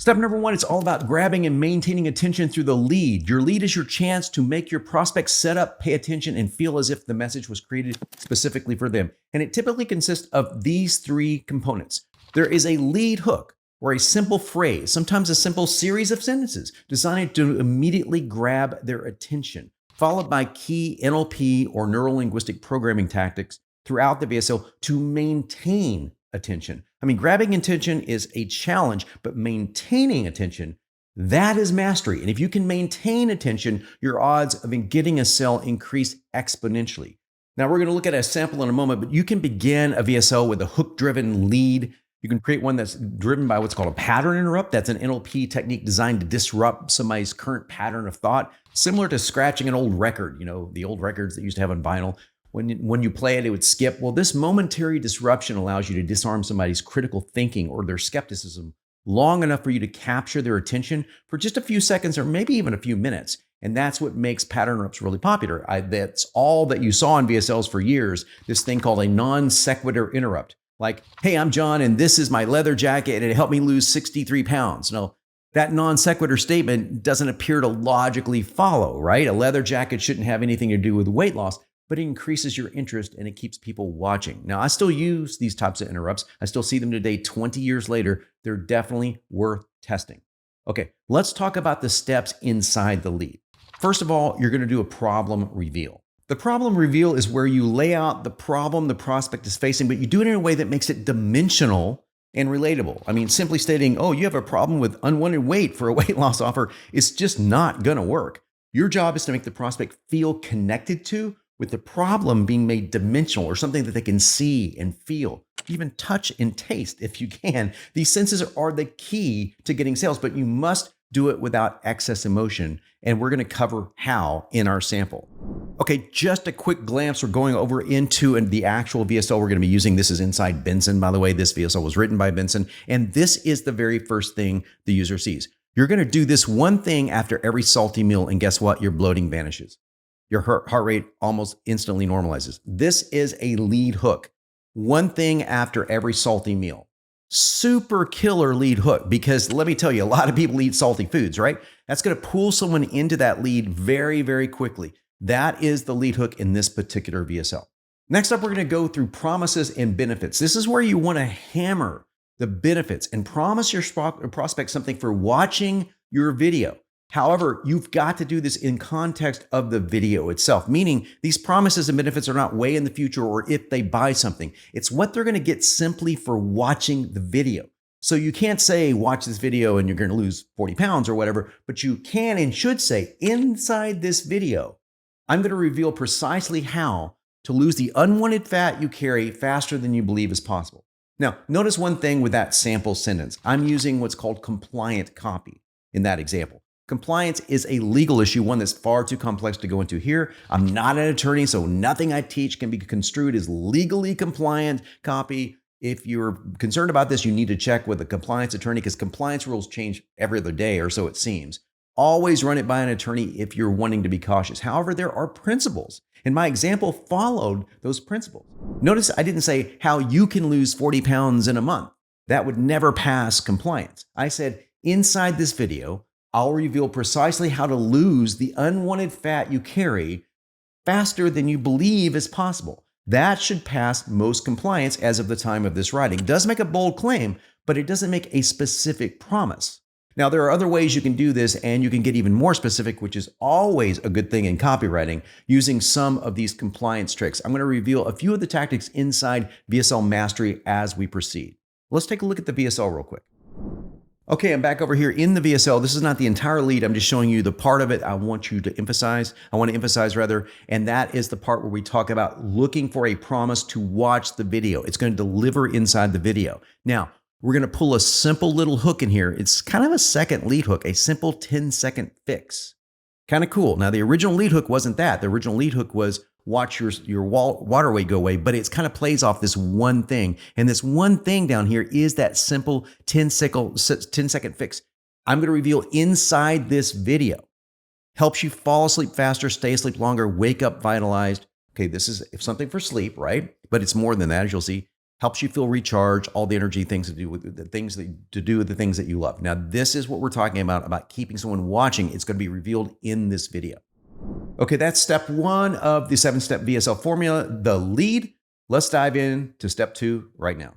Step number one, it's all about grabbing and maintaining attention through the lead. Your lead is your chance to make your prospects set up, pay attention, and feel as if the message was created specifically for them. And it typically consists of these three components. There is a lead hook, or a simple phrase, sometimes a simple series of sentences designed to immediately grab their attention, followed by key NLP or neuro-linguistic programming tactics throughout the VSL to maintain attention. I mean, grabbing attention is a challenge, but maintaining attention, that is mastery. And if you can maintain attention, your odds of getting a sale increase exponentially. Now, we're going to look at a sample in a moment, but you can begin a VSL with a hook-driven lead. You can create one that's driven by what's called a pattern interrupt. That's an NLP technique designed to disrupt somebody's current pattern of thought, similar to scratching an old record, the old records that you used to have on vinyl. When you play it, it would skip. Well, this momentary disruption allows you to disarm somebody's critical thinking or their skepticism long enough for you to capture their attention for just a few seconds or maybe even a few minutes. And that's what makes pattern interrupts really popular. That's all that you saw in VSLs for years, this thing called a non sequitur interrupt. Like, hey, I'm John, and this is my leather jacket, and it helped me lose 63 pounds. No, that non sequitur statement doesn't appear to logically follow, right? A leather jacket shouldn't have anything to do with weight loss, but it increases your interest and it keeps people watching. Now, I still use these types of interrupts. I still see them today, 20 years later. They're definitely worth testing. Okay, let's talk about the steps inside the lead. First of all, you're going to do a problem reveal. The problem reveal is where you lay out the problem the prospect is facing, but you do it in a way that makes it dimensional and relatable. I mean, simply stating, oh, you have a problem with unwanted weight for a weight loss offer is just not going to work. Your job is to make the prospect feel connected to, with the problem being made dimensional or something that they can see and feel, even touch and taste if you can. These senses are the key to getting sales, but you must do it without excess emotion. And we're going to cover how in our sample. Okay, just a quick glance. We're going over into the actual VSL we're going to be using. This is inside Benson, by the way. This VSL was written by Benson. And this is the very first thing the user sees. You're going to do this one thing after every salty meal. And guess what? Your bloating vanishes. Your heart rate almost instantly normalizes. This is a lead hook. One thing after every salty meal. Super killer lead hook, because let me tell you, a lot of people eat salty foods, right? That's going to pull someone into that lead very, very quickly. That is the lead hook in this particular VSL. Next up, we're going to go through promises and benefits. This is where you want to hammer the benefits and promise your prospect something for watching your video. However, you've got to do this in context of the video itself, meaning these promises and benefits are not way in the future or if they buy something. It's what they're going to get simply for watching the video. So you can't say, watch this video and you're going to lose 40 pounds or whatever, but you can and should say, inside this video, I'm going to reveal precisely how to lose the unwanted fat you carry faster than you believe is possible. Now, notice one thing with that sample sentence. I'm using what's called compliant copy in that example. Compliance is a legal issue, one that's far too complex to go into here. I'm not an attorney, so nothing I teach can be construed as legally compliant copy. If you're concerned about this, you need to check with a compliance attorney because compliance rules change every other day, or so it seems. Always run it by an attorney if you're wanting to be cautious. However, there are principles, and my example followed those principles. Notice I didn't say how you can lose 40 pounds in a month. That would never pass compliance. I said, inside this video, I'll reveal precisely how to lose the unwanted fat you carry faster than you believe is possible. That should pass most compliance as of the time of this writing. It does make a bold claim, but it doesn't make a specific promise. Now, there are other ways you can do this, and you can get even more specific, which is always a good thing in copywriting, using some of these compliance tricks. I'm going to reveal a few of the tactics inside VSL Mastery as we proceed. Let's take a look at the VSL real quick. Okay, I'm back over here in the VSL. This is not the entire lead. I'm just showing you the part of it I want to emphasize, and that is the part where we talk about looking for a promise to watch the video. It's going to deliver inside the video. Now, we're going to pull a simple little hook in here. It's kind of a second lead hook, a simple 10-second fix. Kind of cool. Now, the original lead hook wasn't that. The original lead hook was watch your water weight go away, but it kind of plays off this one thing. And this one thing down here is that simple 10-second fix. I'm going to reveal inside this video. Helps you fall asleep faster, stay asleep longer, wake up vitalized. Okay, this is something for sleep, right? But it's more than that, as you'll see. helps you feel recharged, all the energy things to do with the things that you love. Now, this is what we're talking about keeping someone watching. It's going to be revealed in this video. Okay, that's step 1 of the 7-step VSL formula, the lead. Let's dive in to step 2 right now.